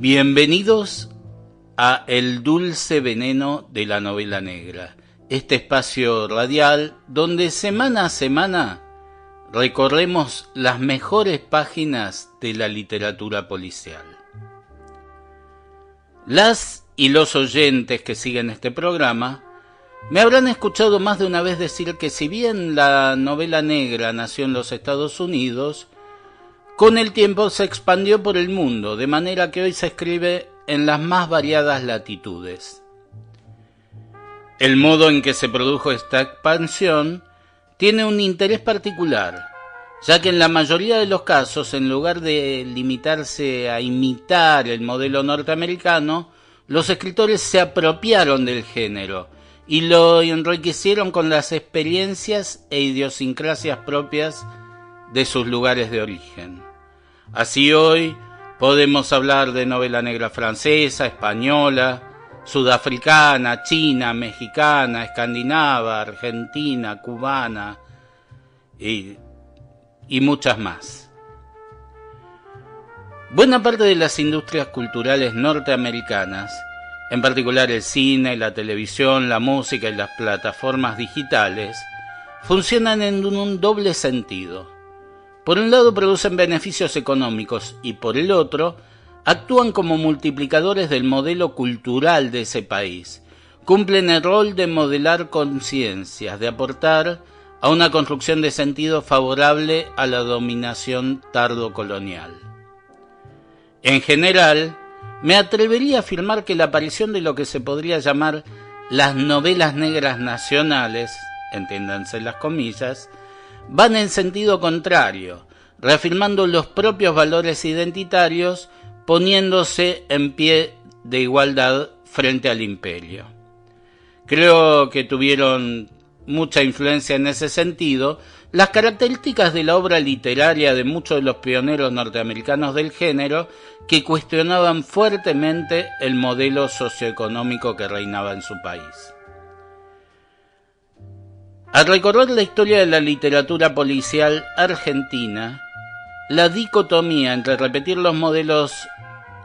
Bienvenidos a El Dulce Veneno de la Novela Negra, este espacio radial donde semana a semana recorremos las mejores páginas de la literatura policial. Las y los oyentes que siguen este programa me habrán escuchado más de una vez decir que si bien la novela negra nació en los Estados Unidos, con el tiempo se expandió por el mundo, de manera que hoy se escribe en las más variadas latitudes. El modo en que se produjo esta expansión tiene un interés particular, ya que en la mayoría de los casos, en lugar de limitarse a imitar el modelo norteamericano, los escritores se apropiaron del género y lo enriquecieron con las experiencias e idiosincrasias propias de sus lugares de origen. Así hoy podemos hablar de novela negra francesa, española, sudafricana, china, mexicana, escandinava, argentina, cubana y muchas más. Buena parte de las industrias culturales norteamericanas, en particular el cine, la televisión, la música y las plataformas digitales, funcionan en un doble sentido. Por un lado producen beneficios económicos y por el otro actúan como multiplicadores del modelo cultural de ese país. Cumplen el rol de modelar conciencias, de aportar a una construcción de sentido favorable a la dominación tardocolonial. En general, me atrevería a afirmar que la aparición de lo que se podría llamar las novelas negras nacionales, entiéndanse las comillas, van en sentido contrario, reafirmando los propios valores identitarios, poniéndose en pie de igualdad frente al imperio. Creo que tuvieron mucha influencia en ese sentido las características de la obra literaria de muchos de los pioneros norteamericanos del género que cuestionaban fuertemente el modelo socioeconómico que reinaba en su país. Al recorrer la historia de la literatura policial argentina, la dicotomía entre repetir los modelos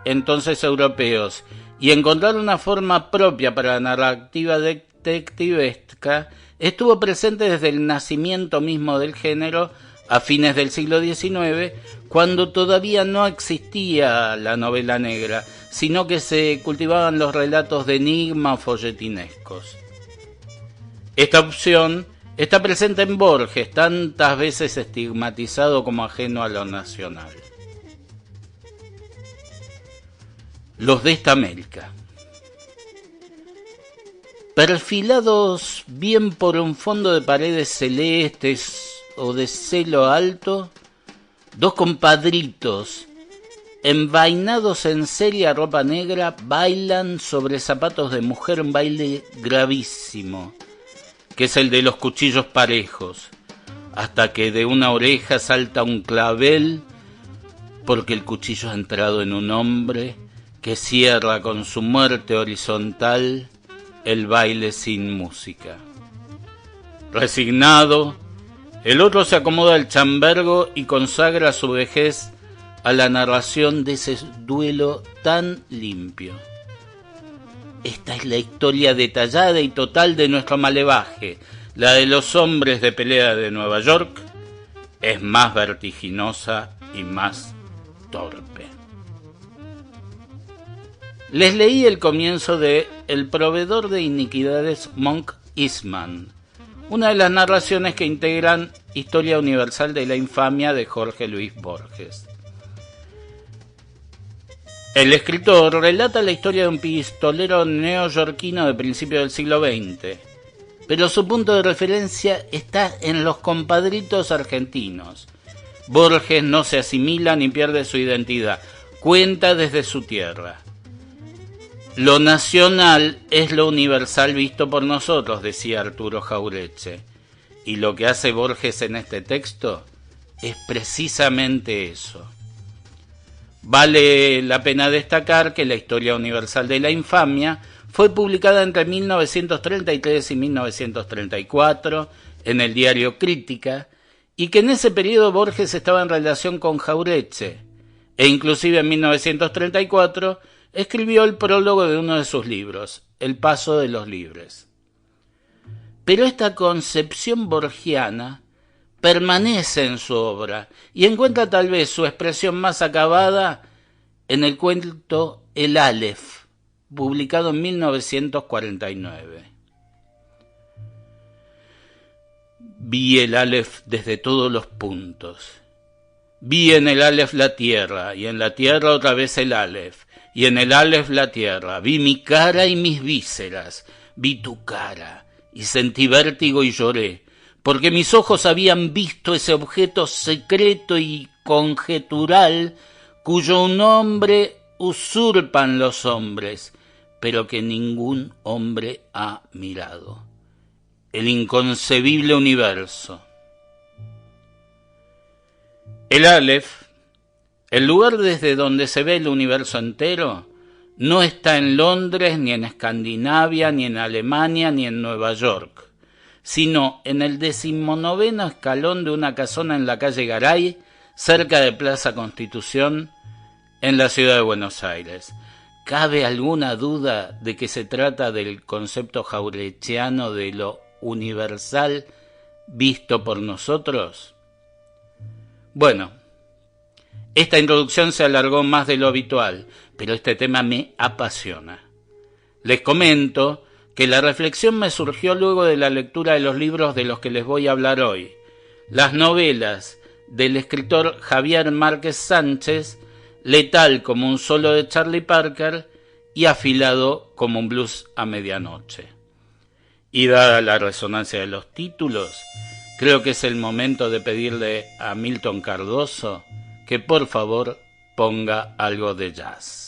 entonces europeos y encontrar una forma propia para la narrativa detectivesca estuvo presente desde el nacimiento mismo del género a fines del siglo XIX, cuando todavía no existía la novela negra, sino que se cultivaban los relatos de enigma o folletinescos. Esta opción está presente en Borges, tantas veces estigmatizado como ajeno a lo nacional. Los de esta América. Perfilados bien por un fondo de paredes celestes o de cielo alto, dos compadritos, envainados en seria ropa negra, bailan sobre zapatos de mujer, un baile gravísimo, que es el de los cuchillos parejos, hasta que de una oreja salta un clavel, porque el cuchillo ha entrado en un hombre que cierra con su muerte horizontal el baile sin música. Resignado, el otro se acomoda el chambergo y consagra su vejez a la narración de ese duelo tan limpio. Esta es la historia detallada y total de nuestro malevaje. La de los hombres de pelea de Nueva York es más vertiginosa y más torpe. Les leí el comienzo de El proveedor de iniquidades, Monk Eastman, una de las narraciones que integran Historia Universal de la Infamia de Jorge Luis Borges. El escritor relata la historia de un pistolero neoyorquino de principios del siglo XX, pero su punto de referencia está en los compadritos argentinos. Borges no se asimila ni pierde su identidad, cuenta desde su tierra. Lo nacional es lo universal visto por nosotros, decía Arturo Jauretche, y lo que hace Borges en este texto es precisamente eso. Vale la pena destacar que la Historia Universal de la Infamia fue publicada entre 1933 y 1934 en el diario Crítica, y que en ese periodo Borges estaba en relación con Jauretche, e inclusive en 1934 escribió el prólogo de uno de sus libros, El paso de los libres. Pero esta concepción borgiana permanece en su obra y encuentra tal vez su expresión más acabada en el cuento El Aleph, publicado en 1949. Vi el Aleph desde todos los puntos. Vi en el Aleph la tierra, y en la tierra otra vez el Aleph, y en el Aleph la tierra. Vi mi cara y mis vísceras, vi tu cara, y sentí vértigo y lloré, porque mis ojos habían visto ese objeto secreto y conjetural cuyo nombre usurpan los hombres, pero que ningún hombre ha mirado. El inconcebible universo. El Aleph, el lugar desde donde se ve el universo entero, no está en Londres, ni en Escandinavia, ni en Alemania, ni en Nueva York, sino en el 19º escalón de una casona en la calle Garay, cerca de Plaza Constitución, en la ciudad de Buenos Aires. ¿Cabe alguna duda de que se trata del concepto jaurechiano de lo universal visto por nosotros? Bueno, esta introducción se alargó más de lo habitual, pero este tema me apasiona. Les comento que la reflexión me surgió luego de la lectura de los libros de los que les voy a hablar hoy, las novelas del escritor Javier Márquez Sánchez, Letal como un solo de Charlie Parker y Afilado como un blues a medianoche. Y dada la resonancia de los títulos, creo que es el momento de pedirle a Milton Cardoso que por favor ponga algo de jazz.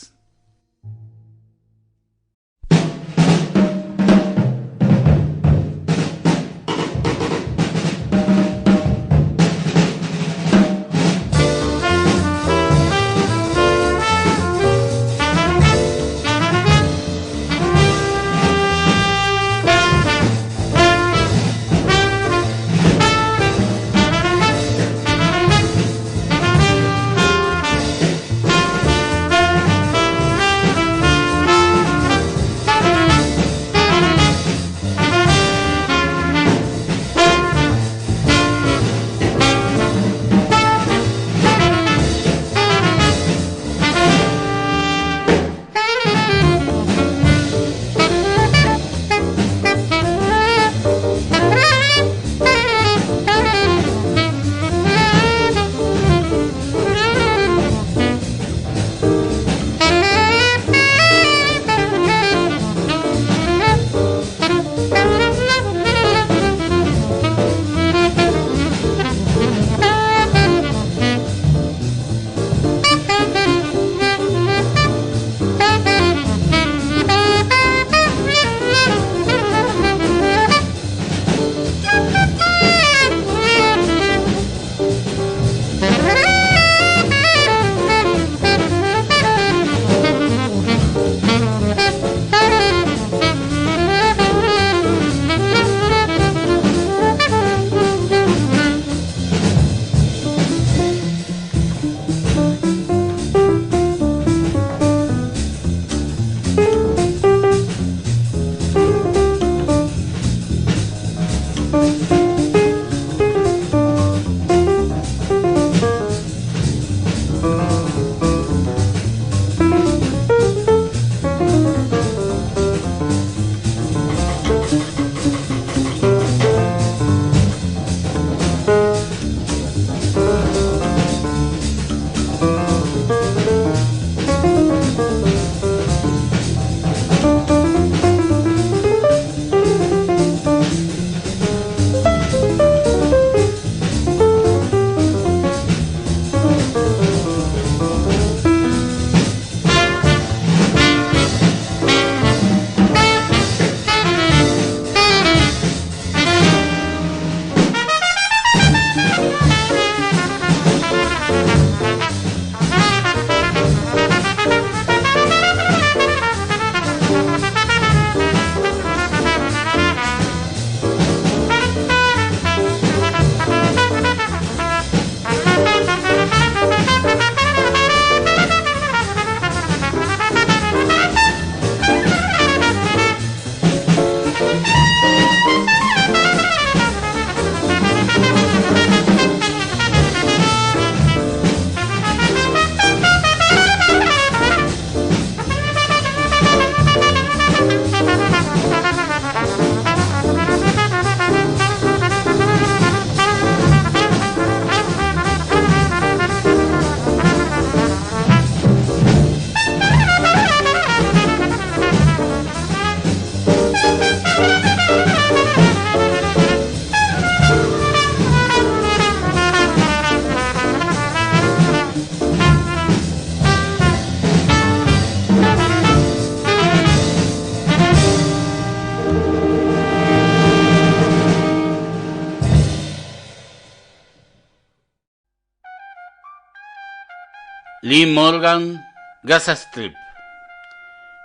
Lee Morgan, Gaza Strip.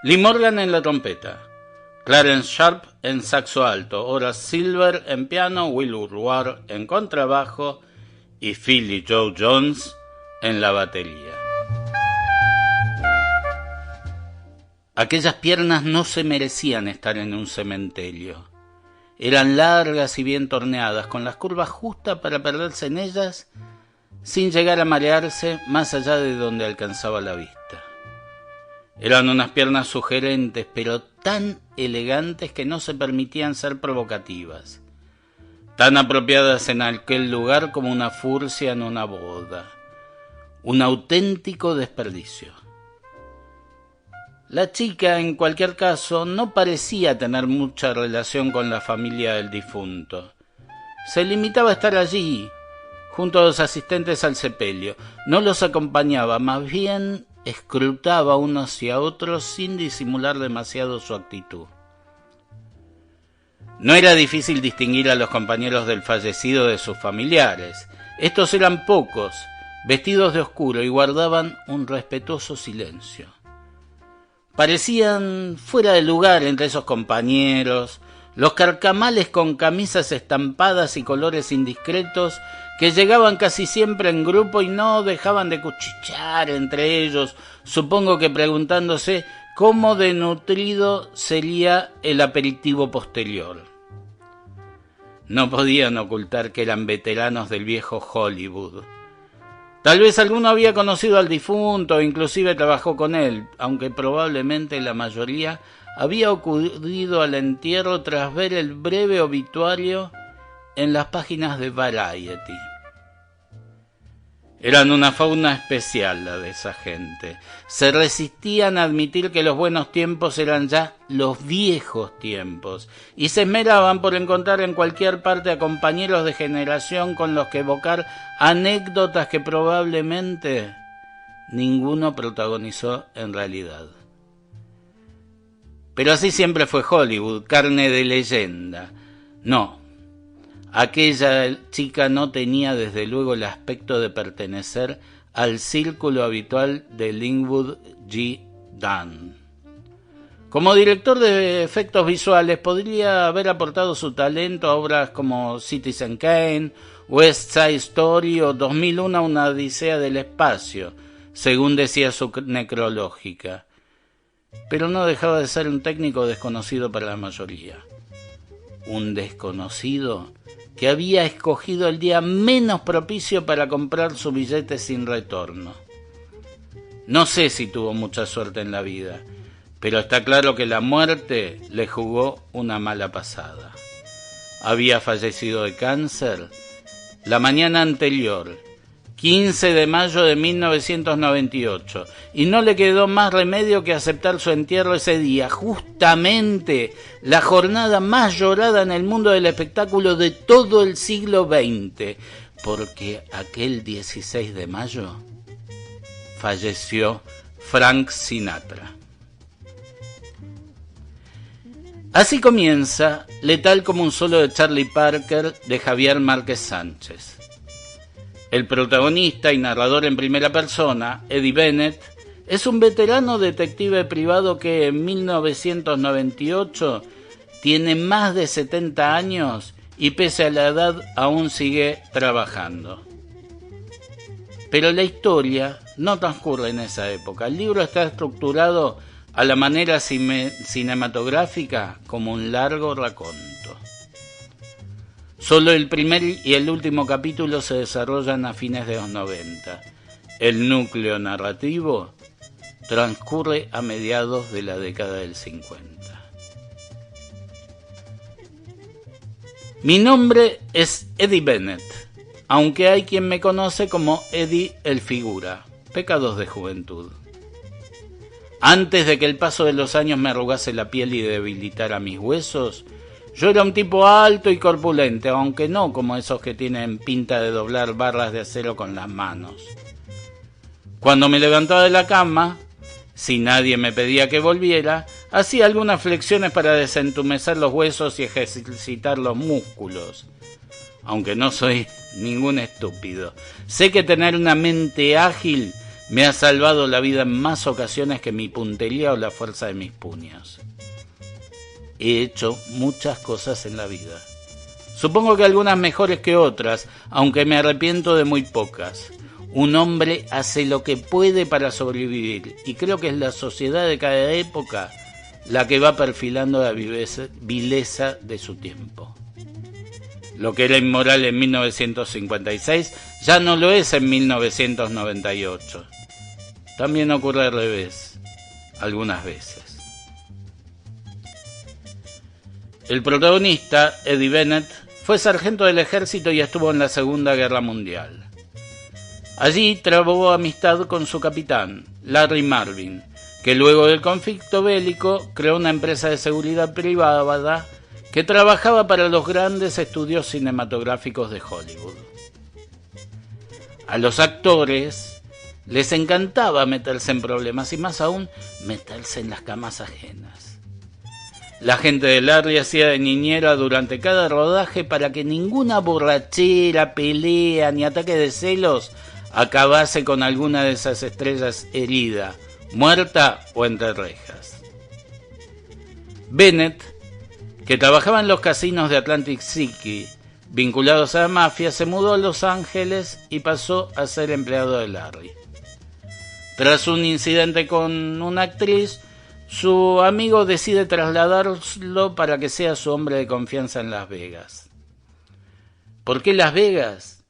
Lee Morgan en la trompeta, Clarence Sharp en saxo alto, Horace Silver en piano, Will Urquhart en contrabajo y Philly Joe Jones en la batería. Aquellas piernas no se merecían estar en un cementerio. Eran largas y bien torneadas, con las curvas justas para perderse en ellas sin llegar a marearse más allá de donde alcanzaba la vista. Eran unas piernas sugerentes, pero tan elegantes que no se permitían ser provocativas, tan apropiadas en aquel lugar como una furcia en una boda. Un auténtico desperdicio. La chica, en cualquier caso, no parecía tener mucha relación con la familia del difunto. Se limitaba a estar allí, junto a los asistentes al sepelio. No los acompañaba, más bien escrutaba unos y a otros sin disimular demasiado su actitud. No era difícil distinguir a los compañeros del fallecido de sus familiares. Estos eran pocos, vestidos de oscuro y guardaban un respetuoso silencio. Parecían fuera de lugar entre esos compañeros, los carcamales con camisas estampadas y colores indiscretos que llegaban casi siempre en grupo y no dejaban de cuchichear entre ellos, supongo que preguntándose cómo de nutrido sería el aperitivo posterior. No podían ocultar que eran veteranos del viejo Hollywood. Tal vez alguno había conocido al difunto, inclusive trabajó con él, aunque probablemente la mayoría había acudido al entierro tras ver el breve obituario en las páginas de Variety. Eran una fauna especial la de esa gente. Se resistían a admitir que los buenos tiempos eran ya los viejos tiempos y se esmeraban por encontrar en cualquier parte a compañeros de generación con los que evocar anécdotas que probablemente ninguno protagonizó en realidad. Pero así siempre fue Hollywood, carne de leyenda. No, aquella chica no tenía desde luego el aspecto de pertenecer al círculo habitual de Linwood G. Dunn. Como director de efectos visuales podría haber aportado su talento a obras como Citizen Kane, West Side Story o 2001 una odisea del espacio, según decía su necrológica. Pero no dejaba de ser un técnico desconocido para la mayoría. Un desconocido que había escogido el día menos propicio para comprar su billete sin retorno. No sé si tuvo mucha suerte en la vida, pero está claro que la muerte le jugó una mala pasada. Había fallecido de cáncer la mañana anterior, 15 de mayo de 1998, y no le quedó más remedio que aceptar su entierro ese día, justamente la jornada más llorada en el mundo del espectáculo de todo el siglo XX, porque aquel 16 de mayo falleció Frank Sinatra. Así comienza Letal como un solo de Charlie Parker de Javier Márquez Sánchez. El protagonista y narrador en primera persona, Eddie Bennett, es un veterano detective privado que en 1998 tiene más de 70 años y pese a la edad aún sigue trabajando. Pero la historia no transcurre en esa época. El libro está estructurado a la manera cinematográfica como un largo raconto. Solo el primer y el último capítulo se desarrollan a fines de los 90. El núcleo narrativo transcurre a mediados de la década del 50. Mi nombre es Eddie Bennett, aunque hay quien me conoce como Eddie el Figura, pecados de juventud. Antes de que el paso de los años me arrugase la piel y debilitara mis huesos, yo era un tipo alto y corpulento, aunque no como esos que tienen pinta de doblar barras de acero con las manos. Cuando me levantaba de la cama, si nadie me pedía que volviera, hacía algunas flexiones para desentumecer los huesos y ejercitar los músculos. Aunque no soy ningún estúpido. Sé que tener una mente ágil me ha salvado la vida en más ocasiones que mi puntería o la fuerza de mis puños. He hecho muchas cosas en la vida. Supongo que algunas mejores que otras, aunque me arrepiento de muy pocas. Un hombre hace lo que puede para sobrevivir, y creo que es la sociedad de cada época la que va perfilando la vileza de su tiempo. Lo que era inmoral en 1956 ya no lo es en 1998. También ocurre al revés, algunas veces. El protagonista, Eddie Bennett, fue sargento del ejército y estuvo en la Segunda Guerra Mundial. Allí trabó amistad con su capitán, Larry Marvin, que luego del conflicto bélico creó una empresa de seguridad privada que trabajaba para los grandes estudios cinematográficos de Hollywood. A los actores les encantaba meterse en problemas y más aún meterse en las camas ajenas. La gente de Larry hacía de niñera durante cada rodaje para que ninguna borrachera, pelea ni ataque de celos acabase con alguna de esas estrellas herida, muerta o entre rejas. Bennett, que trabajaba en los casinos de Atlantic City vinculados a la mafia, se mudó a Los Ángeles y pasó a ser empleado de Larry. Tras un incidente con una actriz, su amigo decide trasladarlo para que sea su hombre de confianza en Las Vegas. ¿Por qué Las Vegas?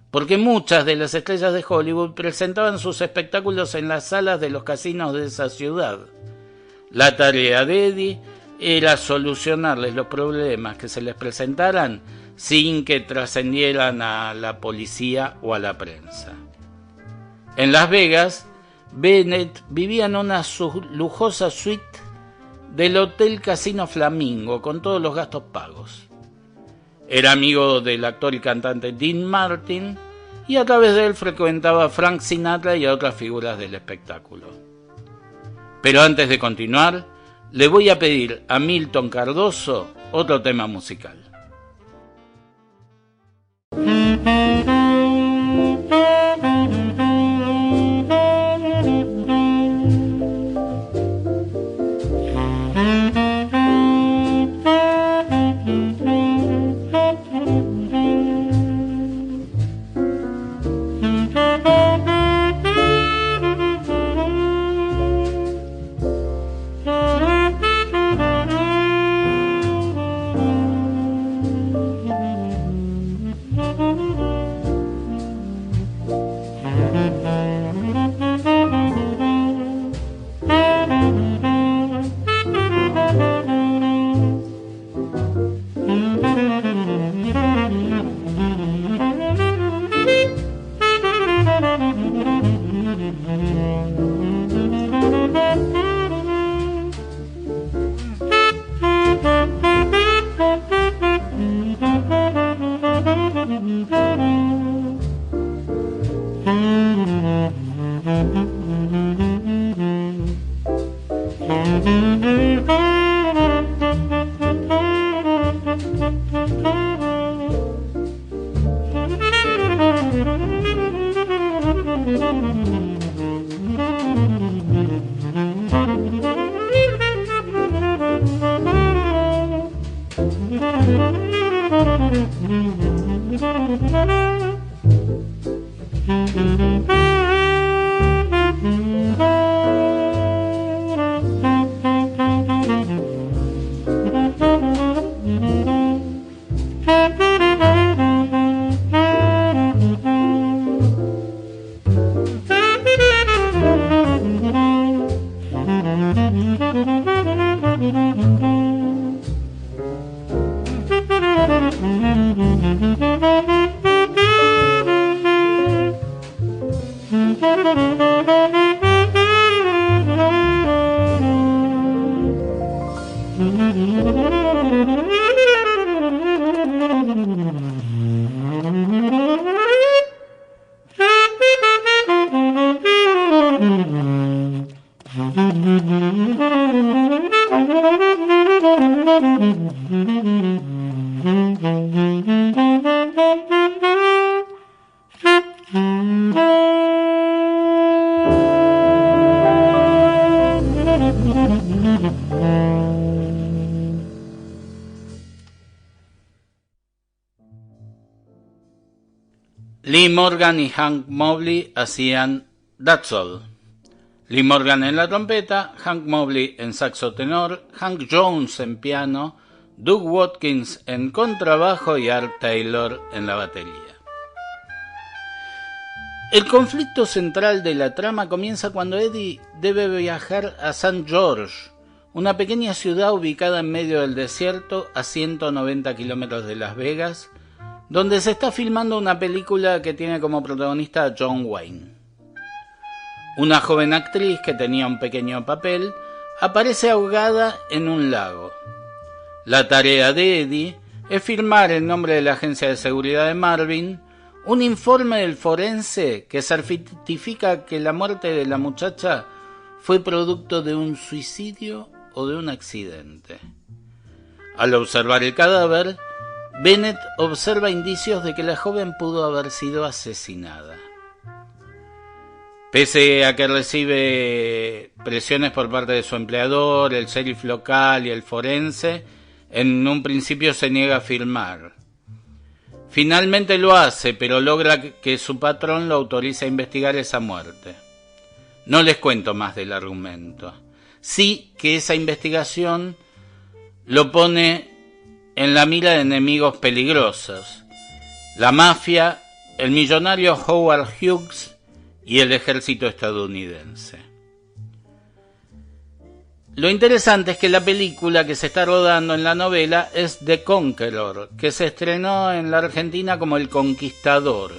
Porque muchas de las estrellas de Hollywood presentaban sus espectáculos en las salas de los casinos de esa ciudad. La tarea de Eddie era solucionarles los problemas que se les presentaran sin que trascendieran a la policía o a la prensa. En Las Vegas, Bennett vivía en una lujosa suite del Hotel Casino Flamingo con todos los gastos pagos. Era amigo del actor y cantante Dean Martin y a través de él frecuentaba a Frank Sinatra y a otras figuras del espectáculo. Pero antes de continuar, le voy a pedir a Milton Cardoso otro tema musical. Lee Morgan y Hank Mobley hacían That's All. Lee Morgan en la trompeta, Hank Mobley en saxo tenor, Hank Jones en piano, Doug Watkins en contrabajo y Art Taylor en la batería. El conflicto central de la trama comienza cuando Eddie debe viajar a St. George, una pequeña ciudad ubicada en medio del desierto a 190 kilómetros de Las Vegas, donde se está filmando una película que tiene como protagonista a John Wayne. Una joven actriz que tenía un pequeño papel aparece ahogada en un lago. La tarea de Eddie es firmar en nombre de la agencia de seguridad de Marvin un informe del forense que certifica que la muerte de la muchacha fue producto de un suicidio o de un accidente. Al observar el cadáver, Bennett observa indicios de que la joven pudo haber sido asesinada. Pese a que recibe presiones por parte de su empleador, el sheriff local y el forense, en un principio se niega a firmar. Finalmente lo hace, pero logra que su patrón lo autorice a investigar esa muerte. No les cuento más del argumento. Sí que esa investigación lo pone en la mira de enemigos peligrosos: la mafia, el millonario Howard Hughes y el ejército estadounidense. Lo interesante es que la película que se está rodando en la novela es The Conqueror, que se estrenó en la Argentina como El Conquistador,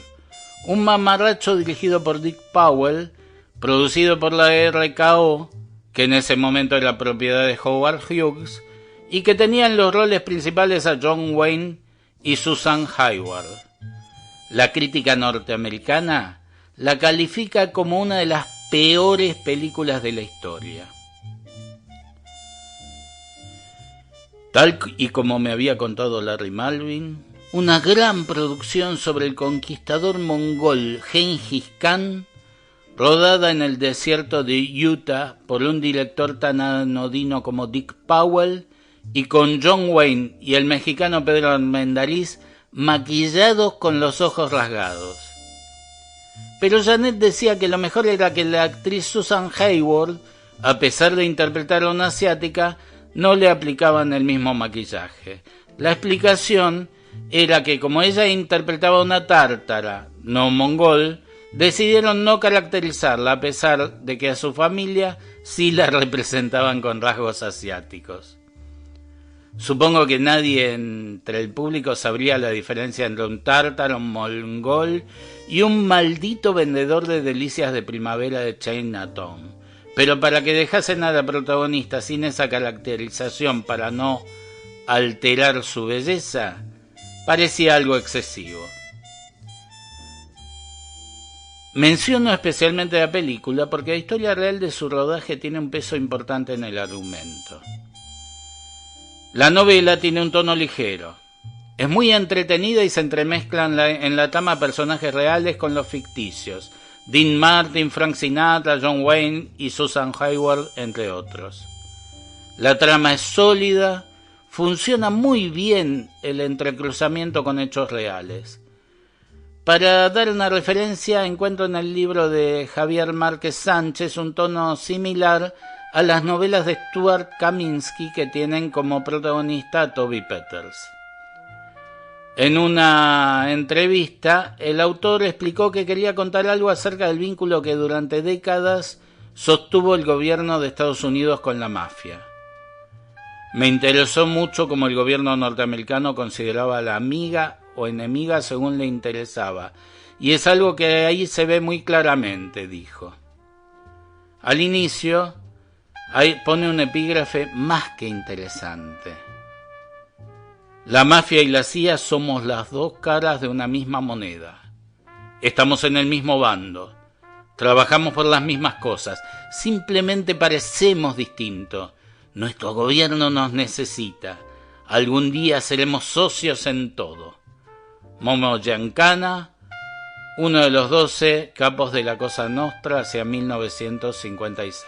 un mamarracho dirigido por Dick Powell, producido por la RKO, que en ese momento era propiedad de Howard Hughes, y que tenía en los roles principales a John Wayne y Susan Hayward. La crítica norteamericana la califica como una de las peores películas de la historia. Tal y como me había contado Larry Melvin, una gran producción sobre el conquistador mongol Gengis Khan, rodada en el desierto de Utah por un director tan anodino como Dick Powell y con John Wayne y el mexicano Pedro Armendáriz maquillados con los ojos rasgados. Pero Janet decía que lo mejor era que la actriz Susan Hayward, a pesar de interpretar a una asiática, no le aplicaban el mismo maquillaje. La explicación era que como ella interpretaba una tártara, no mongol, decidieron no caracterizarla a pesar de que a su familia sí la representaban con rasgos asiáticos. Supongo que nadie entre el público sabría la diferencia entre un tártaro, un mongol y un maldito vendedor de delicias de primavera de Chinatown. Pero para que dejasen a la protagonista sin esa caracterización para no alterar su belleza, parecía algo excesivo. Menciono especialmente la película porque la historia real de su rodaje tiene un peso importante en el argumento. La novela tiene un tono ligero. Es muy entretenida y se entremezclan en la trama personajes reales con los ficticios: Dean Martin, Frank Sinatra, John Wayne y Susan Hayward, entre otros. La trama es sólida, funciona muy bien el entrecruzamiento con hechos reales. Para dar una referencia, encuentro en el libro de Javier Márquez Sánchez un tono similar a las novelas de Stuart Kaminsky, que tienen como protagonista a Toby Peters. En una entrevista, el autor explicó que quería contar algo acerca del vínculo que durante décadas sostuvo el gobierno de Estados Unidos con la mafia. Me interesó mucho cómo el gobierno norteamericano consideraba a la amiga o enemiga según le interesaba, y es algo que ahí se ve muy claramente, dijo. Al inicio, ahí pone un epígrafe más que interesante. La mafia y la CIA somos las dos caras de una misma moneda. Estamos en el mismo bando. Trabajamos por las mismas cosas. Simplemente parecemos distintos. Nuestro gobierno nos necesita. Algún día seremos socios en todo. Momo Giancana, uno de los 12 capos de la Cosa Nostra hacia 1956.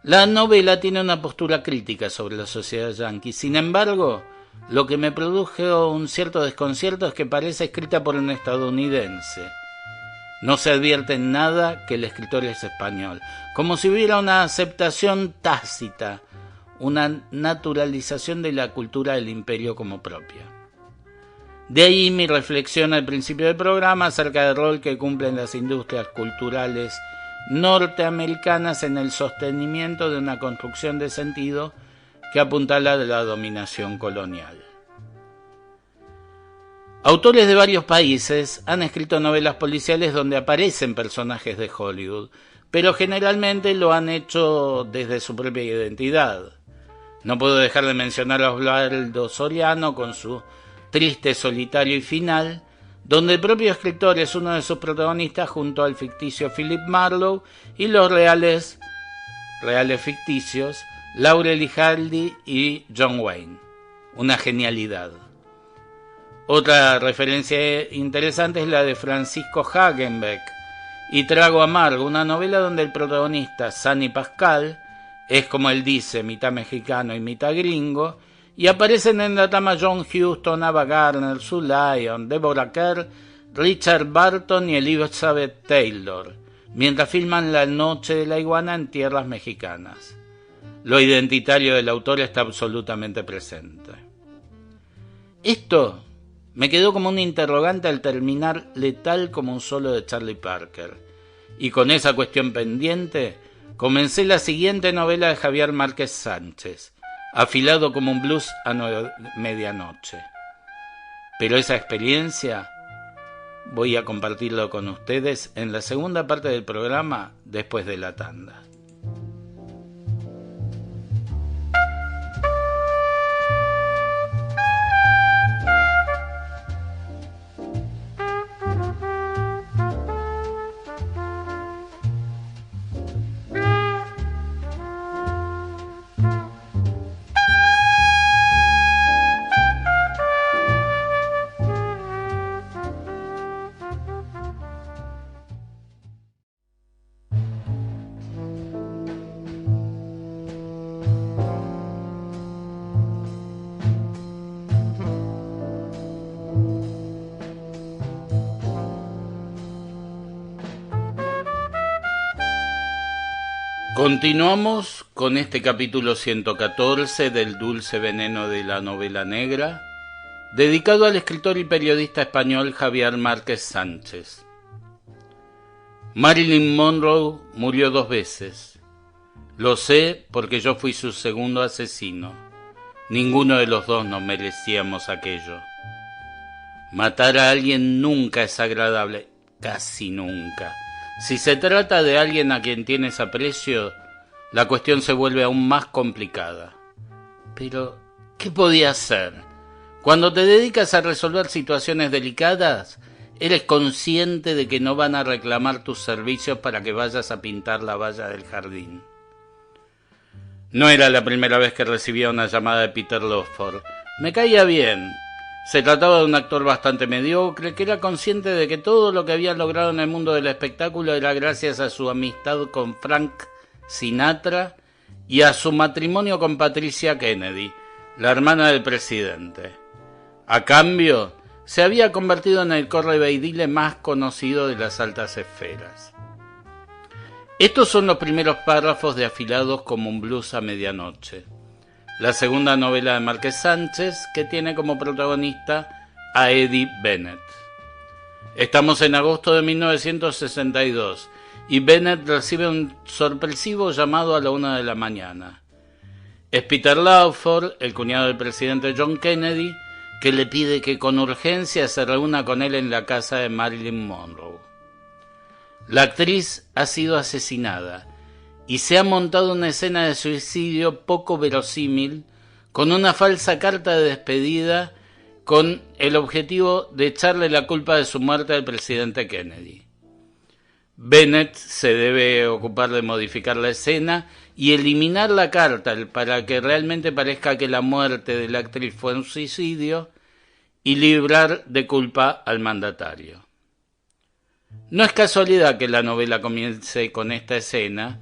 La novela tiene una postura crítica sobre la sociedad yanqui. Sin embargo, lo que me produjo un cierto desconcierto es que parece escrita por un estadounidense. No se advierte en nada que el escritor es español, como si hubiera una aceptación tácita, una naturalización de la cultura del imperio como propia. De ahí mi reflexión al principio del programa acerca del rol que cumplen las industrias culturales norteamericanas en el sostenimiento de una construcción de sentido que apuntala de la dominación colonial. Autores de varios países han escrito novelas policiales donde aparecen personajes de Hollywood, pero generalmente lo han hecho desde su propia identidad. No puedo dejar de mencionar a Osvaldo Soriano con su Triste, Solitario y Final, donde el propio escritor es uno de sus protagonistas junto al ficticio Philip Marlowe y los reales ficticios Laurel y Hardy y John Wayne. Una genialidad. Otra referencia interesante es la de Francisco Hagenbeck y Trago Amargo, una novela donde el protagonista, Sunny Pascal, es, como él dice, mitad mexicano y mitad gringo, y aparecen en la trama John Huston, Ava Gardner, Sue Lyon, Deborah Kerr, Richard Barton y Elizabeth Taylor, mientras filman La Noche de la Iguana en tierras mexicanas. Lo identitario del autor está absolutamente presente. Esto me quedó como un interrogante al terminar Letal como un solo de Charlie Parker, y con esa cuestión pendiente comencé la siguiente novela de Javier Márquez Sánchez, Afilado como un blues a medianoche. Pero esa experiencia voy a compartirlo con ustedes en la segunda parte del programa después de la tanda. Continuamos con este capítulo 114 del Dulce Veneno de la Novela Negra, dedicado al escritor y periodista español Javier Márquez Sánchez. Marilyn Monroe murió 2 veces. Lo sé porque yo fui su segundo asesino. Ninguno de los dos nos merecíamos aquello. Matar a alguien nunca es agradable, casi nunca. Si se trata de alguien a quien tienes aprecio, la cuestión se vuelve aún más complicada. Pero, ¿qué podía hacer? Cuando te dedicas a resolver situaciones delicadas, eres consciente de que no van a reclamar tus servicios para que vayas a pintar la valla del jardín. No era la primera vez que recibía una llamada de Peter Lawford. Me caía bien. Se trataba de un actor bastante mediocre, que era consciente de que todo lo que había logrado en el mundo del espectáculo era gracias a su amistad con Frank Sinatra y a su matrimonio con Patricia Kennedy, la hermana del presidente. A cambio, se había convertido en el correveidile más conocido de las altas esferas. Estos son los primeros párrafos de Afilados como un blues a medianoche, la segunda novela de Márquez Sánchez, que tiene como protagonista a Eddie Bennett. Estamos en agosto de 1962 y Bennett recibe un sorpresivo llamado a la 1 de la mañana. Es Peter Lawford, el cuñado del presidente John Kennedy, que le pide que con urgencia se reúna con él en la casa de Marilyn Monroe. La actriz ha sido asesinada y se ha montado una escena de suicidio poco verosímil con una falsa carta de despedida con el objetivo de echarle la culpa de su muerte al presidente Kennedy. Bennett se debe ocupar de modificar la escena y eliminar la carta para que realmente parezca que la muerte de la actriz fue un suicidio y librar de culpa al mandatario. No es casualidad que la novela comience con esta escena,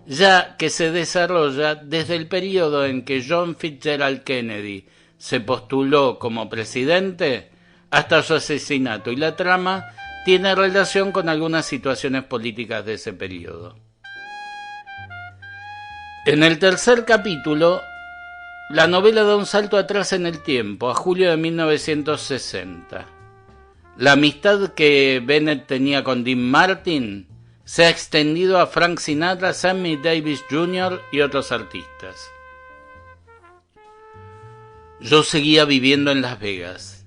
ya que se desarrolla desde el periodo en que John Fitzgerald Kennedy se postuló como presidente hasta su asesinato, y la trama tiene relación con algunas situaciones políticas de ese periodo. En el tercer capítulo, la novela da un salto atrás en el tiempo, a julio de 1960. La amistad que Bennett tenía con Dean Martin se ha extendido a Frank Sinatra, Sammy Davis Jr. y otros artistas. Yo seguía viviendo en Las Vegas,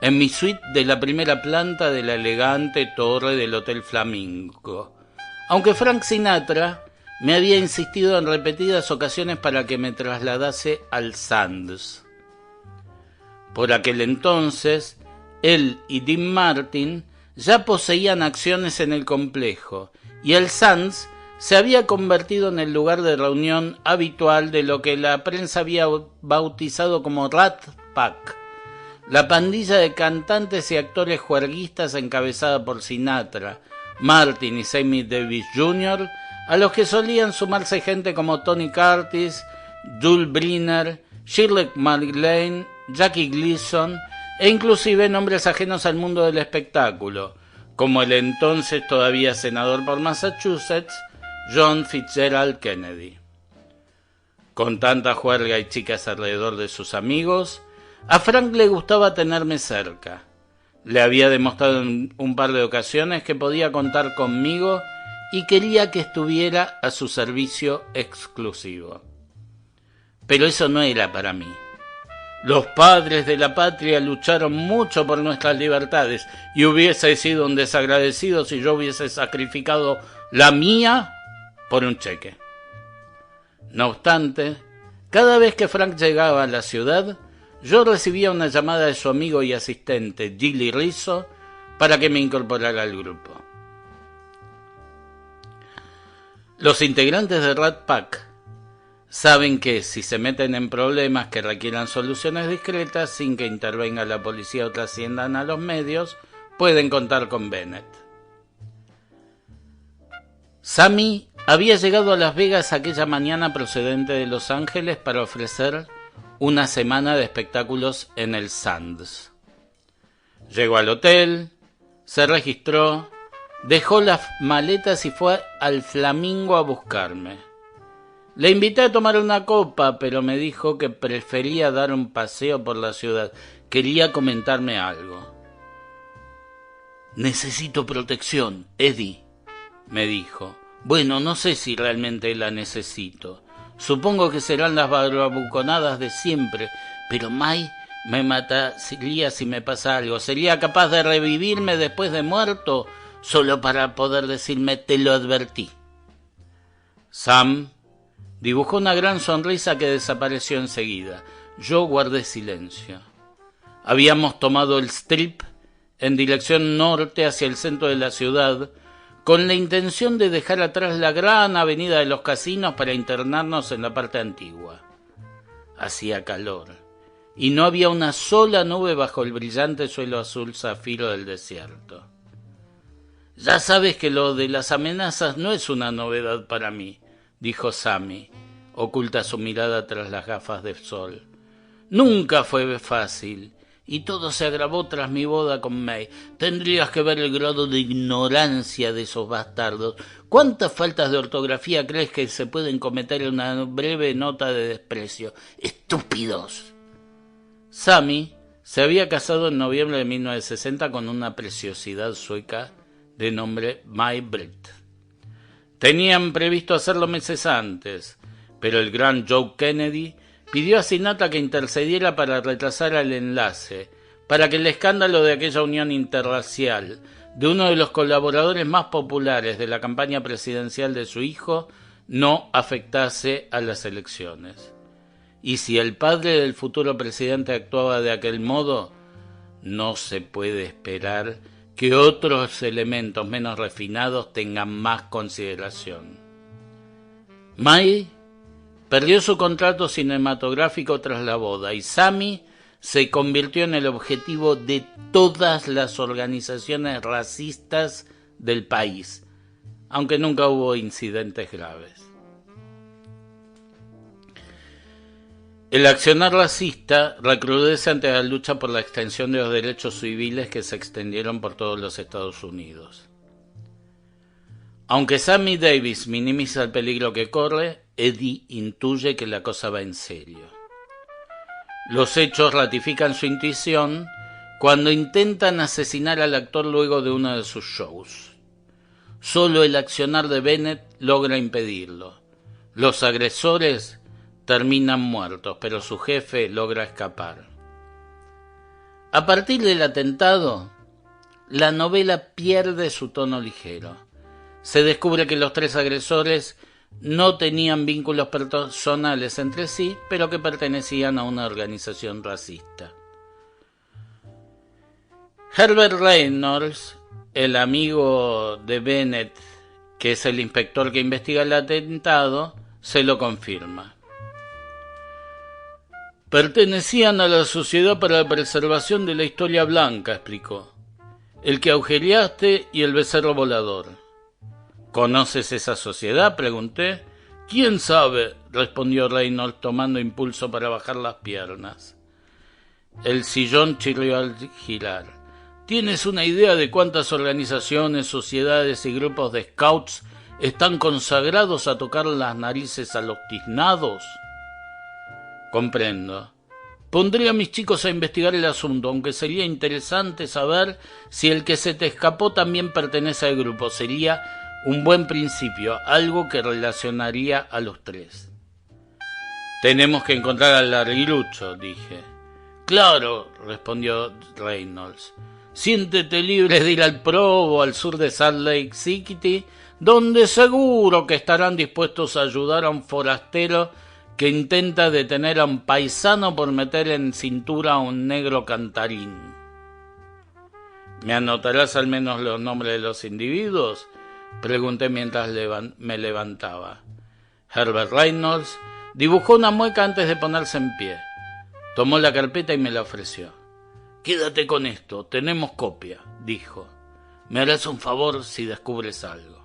en mi suite de la primera planta de la elegante torre del Hotel Flamingo, aunque Frank Sinatra me había insistido en repetidas ocasiones para que me trasladase al Sands. Por aquel entonces, él y Dean Martin ya poseían acciones en el complejo, y el Sands se había convertido en el lugar de reunión habitual de lo que la prensa había bautizado como Rat Pack, la pandilla de cantantes y actores juerguistas encabezada por Sinatra, Martin y Sammy Davis Jr., a los que solían sumarse gente como Tony Curtis, Jules Briner, Shirley MacLaine, Jackie Gleason e inclusive nombres ajenos al mundo del espectáculo, como el entonces todavía senador por Massachusetts, John Fitzgerald Kennedy. Con tanta juerga y chicas alrededor de sus amigos, a Frank le gustaba tenerme cerca. Le había demostrado en un par de ocasiones que podía contar conmigo y quería que estuviera a su servicio exclusivo. Pero eso no era para mí. Los padres de la patria lucharon mucho por nuestras libertades y hubiese sido un desagradecido si yo hubiese sacrificado la mía por un cheque. No obstante, cada vez que Frank llegaba a la ciudad, yo recibía una llamada de su amigo y asistente, Gilly Rizzo, para que me incorporara al grupo. Los integrantes de Rat Pack saben que si se meten en problemas que requieran soluciones discretas sin que intervenga la policía o trasciendan a los medios, pueden contar con Bennett. Sammy había llegado a Las Vegas aquella mañana procedente de Los Ángeles para ofrecer una semana de espectáculos en el Sands. Llegó al hotel, se registró, dejó las maletas y fue al Flamingo a buscarme. Le invité a tomar una copa, pero me dijo que prefería dar un paseo por la ciudad. Quería comentarme algo. Necesito protección, Eddie, me dijo. Bueno, no sé si realmente la necesito. Supongo que serán las barbabuconadas de siempre, pero May me mataría si me pasa algo. ¿Sería capaz de revivirme después de muerto solo para poder decirme te lo advertí? Sam dibujó una gran sonrisa que desapareció enseguida. Yo guardé silencio. Habíamos tomado el Strip en dirección norte hacia el centro de la ciudad, con la intención de dejar atrás la gran avenida de los casinos para internarnos en la parte antigua. Hacía calor, y no había una sola nube bajo el brillante suelo azul zafiro del desierto. Ya sabes que lo de las amenazas no es una novedad para mí, dijo Sammy, oculta su mirada tras las gafas de sol. Nunca fue fácil, y todo se agravó tras mi boda con May. Tendrías que ver el grado de ignorancia de esos bastardos. ¿Cuántas faltas de ortografía crees que se pueden cometer en una breve nota de desprecio? ¡Estúpidos! Sammy se había casado en noviembre de 1960 con una preciosidad sueca de nombre May Britt. Tenían previsto hacerlo meses antes, pero el gran Joe Kennedy pidió a Sinatra que intercediera para retrasar el enlace, para que el escándalo de aquella unión interracial de uno de los colaboradores más populares de la campaña presidencial de su hijo no afectase a las elecciones. Y si el padre del futuro presidente actuaba de aquel modo, no se puede esperar que otros elementos menos refinados tengan más consideración. May perdió su contrato cinematográfico tras la boda y Sammy se convirtió en el objetivo de todas las organizaciones racistas del país, aunque nunca hubo incidentes graves. El accionar racista recrudece ante la lucha por la extensión de los derechos civiles que se extendieron por todos los Estados Unidos. Aunque Sammy Davis minimiza el peligro que corre, Eddie intuye que la cosa va en serio. Los hechos ratifican su intuición cuando intentan asesinar al actor luego de uno de sus shows. Solo el accionar de Bennett logra impedirlo. Los agresores terminan muertos, pero su jefe logra escapar. A partir del atentado, la novela pierde su tono ligero. Se descubre que los tres agresores no tenían vínculos personales entre sí, pero que pertenecían a una organización racista. Herbert Reynolds, el amigo de Bennett, que es el inspector que investiga el atentado, se lo confirma. Pertenecían a la Sociedad para la Preservación de la Historia Blanca, explicó. El que agujereaste y el becerro volador. ¿Conoces esa sociedad?, pregunté. ¿Quién sabe?, respondió Reynolds tomando impulso para bajar las piernas. El sillón chirrió al girar. ¿Tienes una idea de cuántas organizaciones, sociedades y grupos de scouts están consagrados a tocar las narices a los tiznados? Comprendo. Pondré a mis chicos a investigar el asunto, aunque sería interesante saber si el que se te escapó también pertenece al grupo. Sería un buen principio, algo que relacionaría a los tres. Tenemos que encontrar al larguirucho, dije. Claro, respondió Reynolds. Siéntete libre de ir al Provo, al sur de Salt Lake City, donde seguro que estarán dispuestos a ayudar a un forastero que intenta detener a un paisano por meter en cintura a un negro cantarín. ¿Me anotarás al menos los nombres de los individuos?, pregunté mientras me levantaba. Herbert Reynolds dibujó una mueca antes de ponerse en pie. Tomó la carpeta y me la ofreció. «Quédate con esto, tenemos copia», dijo. «Me harás un favor si descubres algo».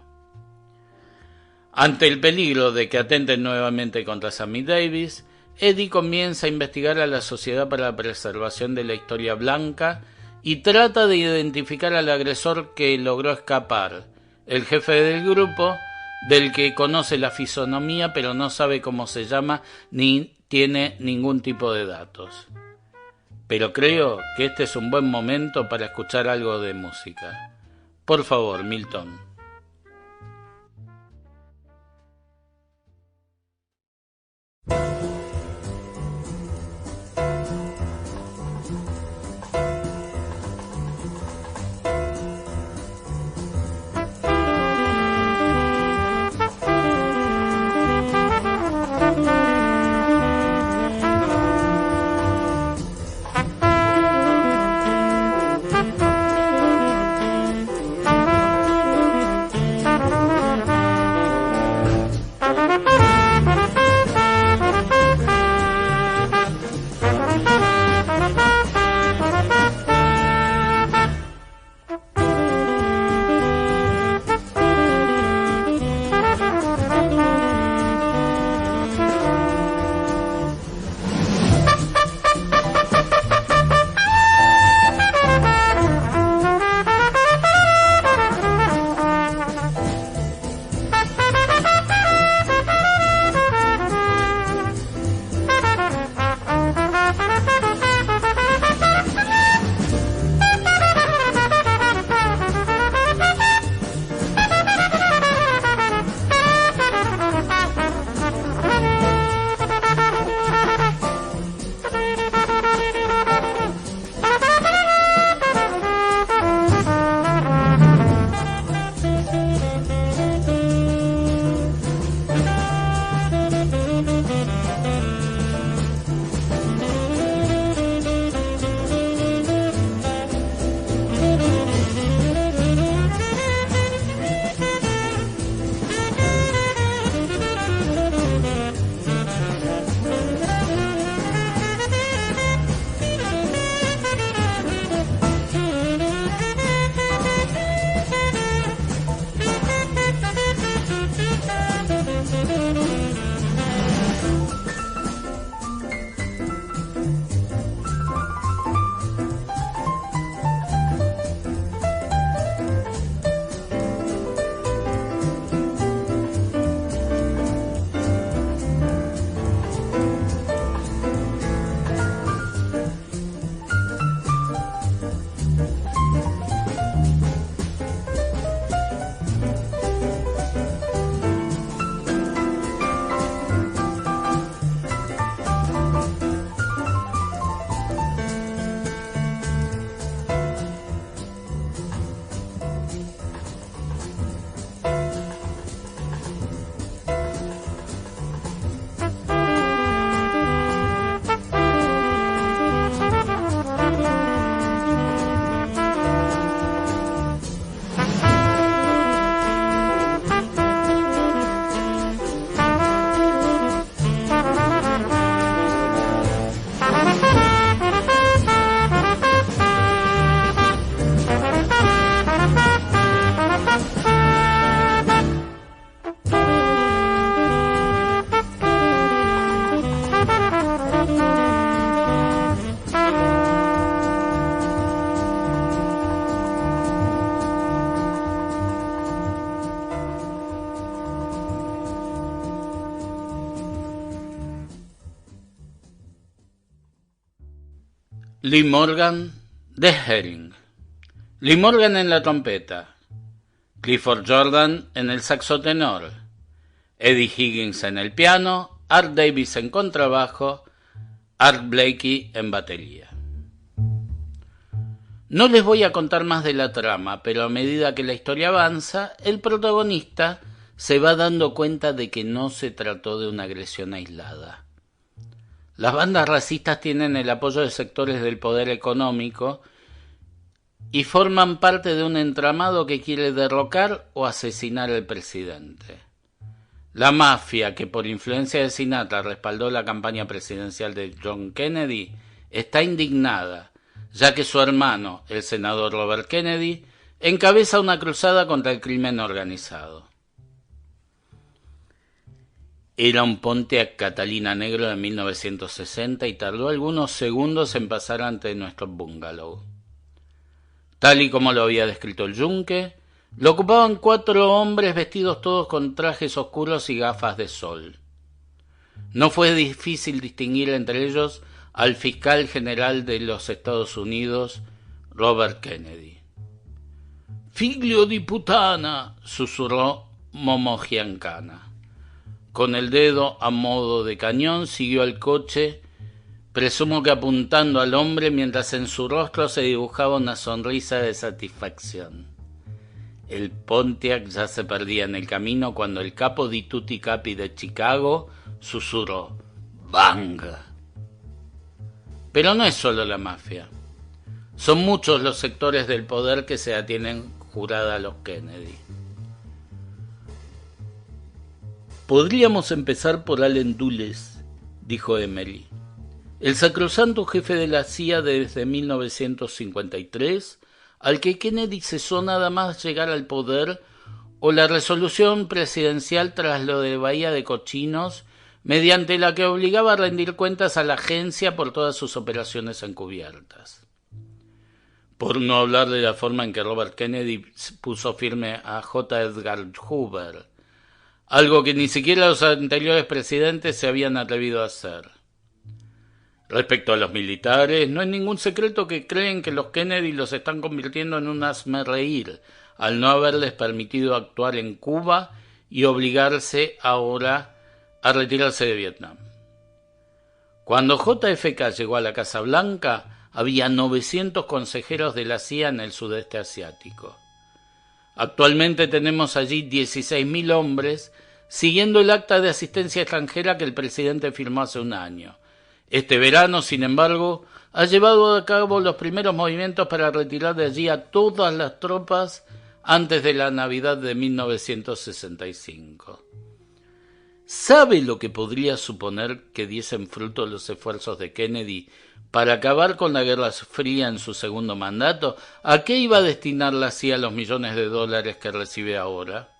Ante el peligro de que atenten nuevamente contra Sammy Davis, Eddie comienza a investigar a la Sociedad para la Preservación de la Historia Blanca y trata de identificar al agresor que logró escapar, el jefe del grupo, del que conoce la fisonomía pero no sabe cómo se llama ni tiene ningún tipo de datos. Pero creo que este es un buen momento para escuchar algo de música. Por favor, Milton. Lee Morgan de Herring. Lee Morgan en la trompeta, Clifford Jordan en el saxo tenor, Eddie Higgins en el piano, Art Davis en contrabajo, Art Blakey en batería. No les voy a contar más de la trama, pero a medida que la historia avanza, el protagonista se va dando cuenta de que no se trató de una agresión aislada. Las bandas racistas tienen el apoyo de sectores del poder económico y forman parte de un entramado que quiere derrocar o asesinar al presidente. La mafia, que por influencia de Sinatra respaldó la campaña presidencial de John Kennedy, está indignada, ya que su hermano, el senador Robert Kennedy, encabeza una cruzada contra el crimen organizado. Era un Pontiac Catalina negro de 1960 y tardó algunos segundos en pasar ante nuestro bungalow. Tal y como lo había descrito el yunque, lo ocupaban 4 hombres vestidos todos con trajes oscuros y gafas de sol. No fue difícil distinguir entre ellos al fiscal general de los Estados Unidos, Robert Kennedy. «Figlio di puttana», susurró Momo Giancana. Con el dedo a modo de cañón siguió al coche, presumo que apuntando al hombre mientras en su rostro se dibujaba una sonrisa de satisfacción. El Pontiac ya se perdía en el camino cuando el capo di tutti capi de Chicago susurró «¡Bang!». Pero no es solo la mafia. Son muchos los sectores del poder que se atienen jurada a los Kennedy. «Podríamos empezar por Allen Dulles», dijo Emily. «El sacrosanto jefe de la CIA desde 1953, al que Kennedy cesó nada más llegar al poder, o la resolución presidencial tras lo de Bahía de Cochinos, mediante la que obligaba a rendir cuentas a la agencia por todas sus operaciones encubiertas. Por no hablar de la forma en que Robert Kennedy puso firme a J. Edgar Hoover, algo que ni siquiera los anteriores presidentes se habían atrevido a hacer. Respecto a los militares, no es ningún secreto que creen que los Kennedy los están convirtiendo en un hazmerreír al no haberles permitido actuar en Cuba y obligarse ahora a retirarse de Vietnam. Cuando JFK llegó a la Casa Blanca, había 900 consejeros de la CIA en el sudeste asiático. Actualmente tenemos allí 16.000 hombres, siguiendo el acta de asistencia extranjera que el presidente firmó hace un año. Este verano, sin embargo, ha llevado a cabo los primeros movimientos para retirar de allí a todas las tropas antes de la Navidad de 1965. ¿Sabe lo que podría suponer que diesen fruto los esfuerzos de Kennedy para acabar con la Guerra Fría en su segundo mandato? ¿A qué iba a destinar la CIA los millones de dólares que recibe ahora?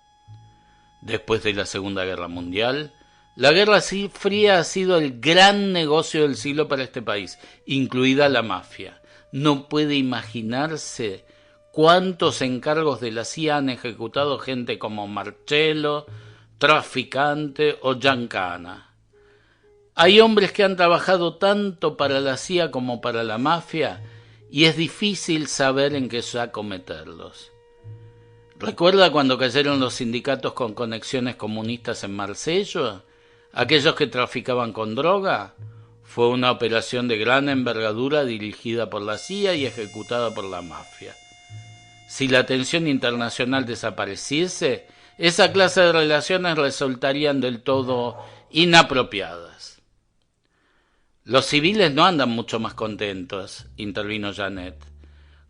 Después de la Segunda Guerra Mundial, la Guerra Fría ha sido el gran negocio del siglo para este país, incluida la mafia. No puede imaginarse cuántos encargos de la CIA han ejecutado gente como Marcello, Traficante o Giancana. Hay hombres que han trabajado tanto para la CIA como para la mafia y es difícil saber en qué saco meterlos. ¿Recuerda cuando cayeron los sindicatos con conexiones comunistas en Marsella? ¿Aquellos que traficaban con droga? Fue una operación de gran envergadura dirigida por la CIA y ejecutada por la mafia. Si la atención internacional desapareciese, esa clase de relaciones resultarían del todo inapropiadas. Los civiles no andan mucho más contentos, intervino Janet.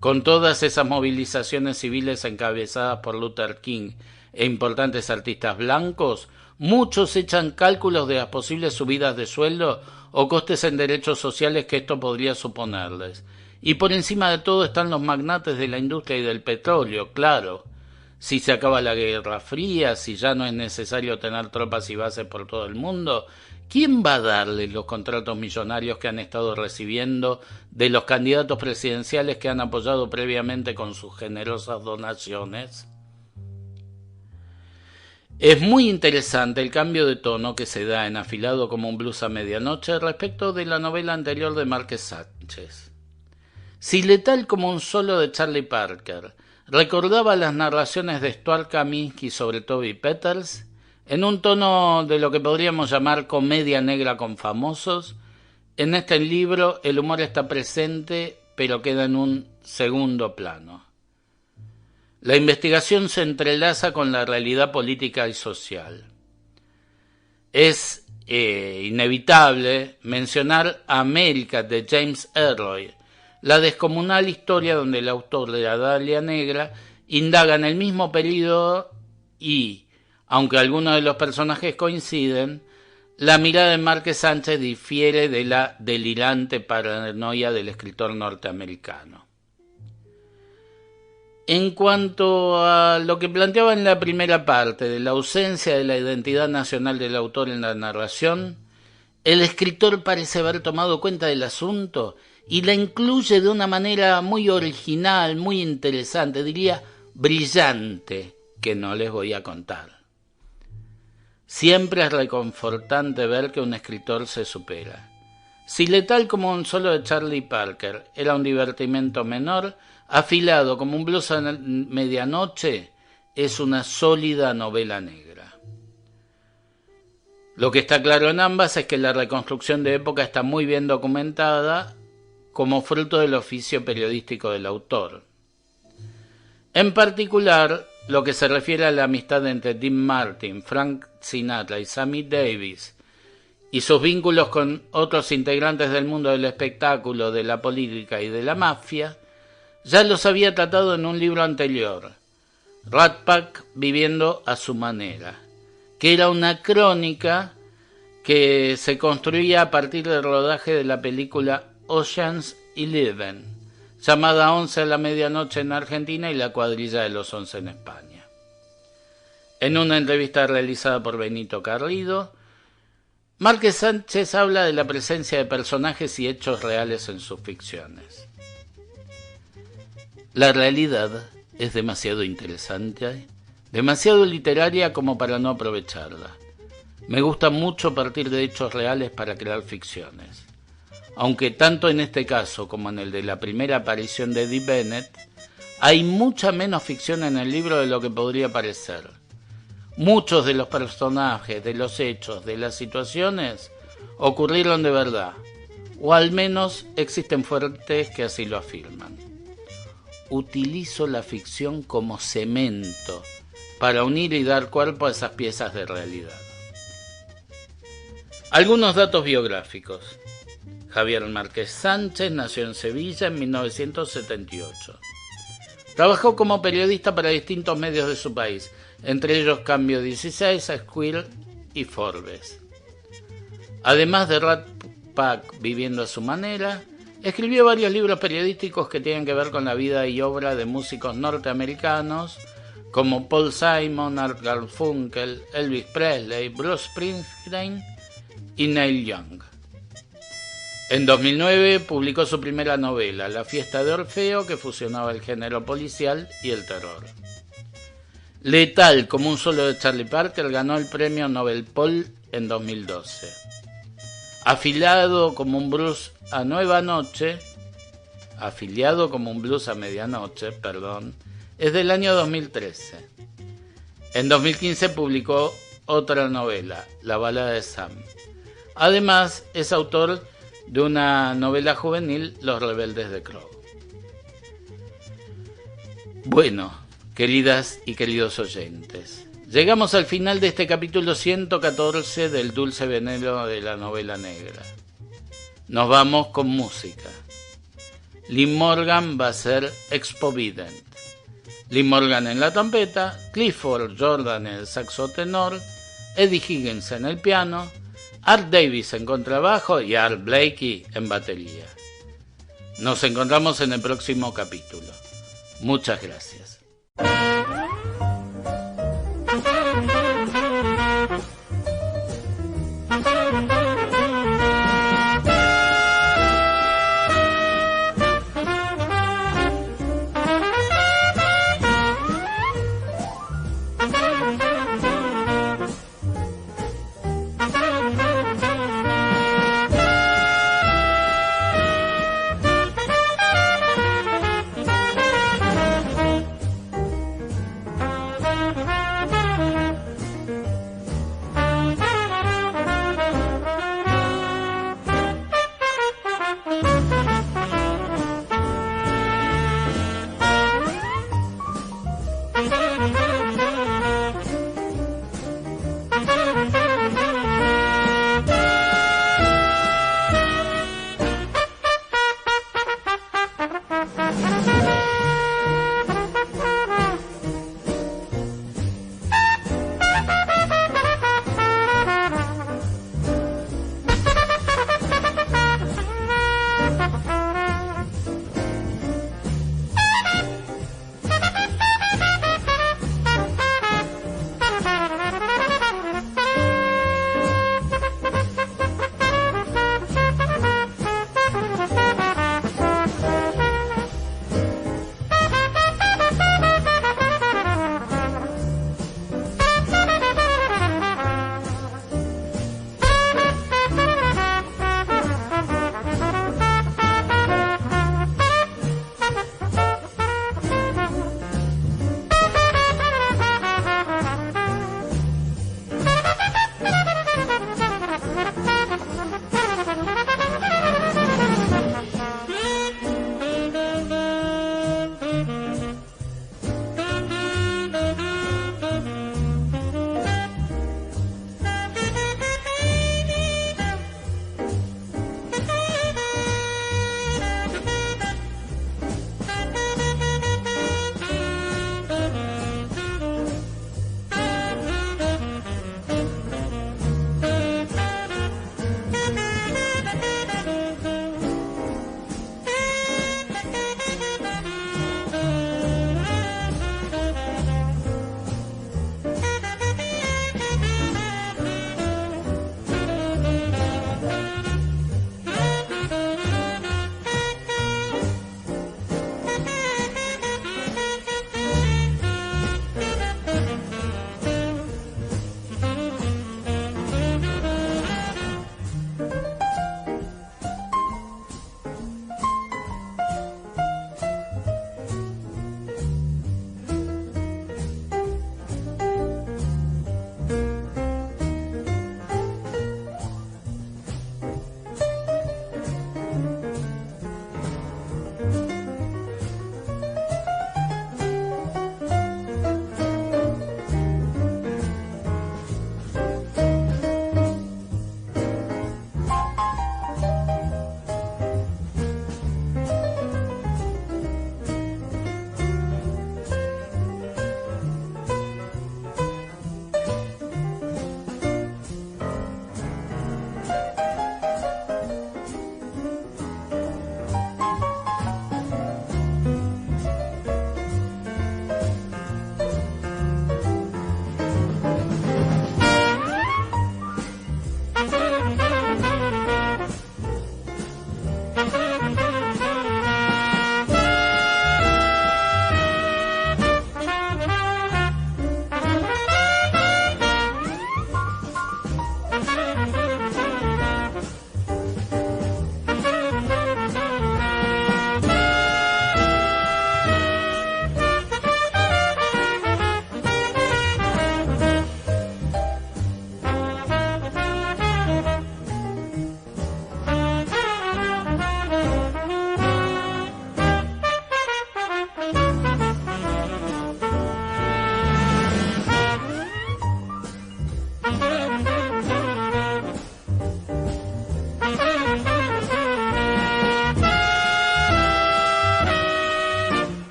Con todas esas movilizaciones civiles encabezadas por Luther King e importantes artistas blancos, muchos echan cálculos de las posibles subidas de sueldo o costes en derechos sociales que esto podría suponerles. Y por encima de todo están los magnates de la industria y del petróleo, claro. Si se acaba la Guerra Fría, si ya no es necesario tener tropas y bases por todo el mundo, ¿quién va a darle los contratos millonarios que han estado recibiendo de los candidatos presidenciales que han apoyado previamente con sus generosas donaciones? Es muy interesante el cambio de tono que se da en Afilado como un blues a medianoche respecto de la novela anterior de Márquez Sánchez. Si letal como un solo de Charlie Parker recordaba las narraciones de Stuart Kaminsky sobre Toby Peters, en un tono de lo que podríamos llamar comedia negra con famosos, en este libro el humor está presente, pero queda en un segundo plano. La investigación se entrelaza con la realidad política y social. Es inevitable mencionar América de James Ellroy, la descomunal historia donde el autor de La Dalia Negra indaga en el mismo período y, aunque algunos de los personajes coinciden, la mirada de Márquez Sánchez difiere de la delirante paranoia del escritor norteamericano. En cuanto a lo que planteaba en la primera parte de la ausencia de la identidad nacional del autor en la narración, el escritor parece haber tomado cuenta del asunto y la incluye de una manera muy original, muy interesante, diría brillante, que no les voy a contar. Siempre es reconfortante ver que un escritor se supera. Si letal como un solo de Charlie Parker era un divertimento menor, Afilado como un blues a medianoche es una sólida novela negra. Lo que está claro en ambas es que la reconstrucción de época está muy bien documentada como fruto del oficio periodístico del autor. En particular, lo que se refiere a la amistad entre Dean Martin, Frank Sinatra y Sammy Davis y sus vínculos con otros integrantes del mundo del espectáculo, de la política y de la mafia, ya los había tratado en un libro anterior, Rat Pack viviendo a su manera, que era una crónica que se construía a partir del rodaje de la película Ocean's 11, llamada 11 a la medianoche en Argentina y La cuadrilla de los 11 en España. En una entrevista realizada por Benito Carrido, Márquez Sánchez habla de la presencia de personajes y hechos reales en sus ficciones. La realidad es demasiado interesante, demasiado literaria como para no aprovecharla. Me gusta mucho partir de hechos reales para crear ficciones. Aunque tanto en este caso como en el de la primera aparición de Eddie Bennett, hay mucha menos ficción en el libro de lo que podría parecer. Muchos de los personajes, de los hechos, de las situaciones ocurrieron de verdad, o al menos existen fuentes que así lo afirman. Utilizo la ficción como cemento para unir y dar cuerpo a esas piezas de realidad. Algunos datos biográficos. Javier Márquez Sánchez nació en Sevilla en 1978. Trabajó como periodista para distintos medios de su país, entre ellos Cambio 16, Esquire y Forbes. Además de Rat Pack viviendo a su manera, escribió varios libros periodísticos que tienen que ver con la vida y obra de músicos norteamericanos como Paul Simon, Art Garfunkel, Elvis Presley, Bruce Springsteen y Neil Young. En 2009 publicó su primera novela, La fiesta de Orfeo, que fusionaba el género policial y el terror. Letal como un solo de Charlie Parker ganó el premio Nobel Paul en 2012. Afiliado como un blues a medianoche, es del año 2013. En 2015 publicó otra novela, La balada de Sam. Además, es autor de una novela juvenil, Los rebeldes de Crow. Bueno, queridas y queridos oyentes, llegamos al final de este capítulo 114 del Dulce Veneno de la novela negra. Nos vamos con música. Lynn Morgan va a ser Expovident. Lynn Morgan en la trompeta, Clifford Jordan en el saxo tenor, Eddie Higgins en el piano, Art Davis en contrabajo y Art Blakey en batería. Nos encontramos en el próximo capítulo. Muchas gracias.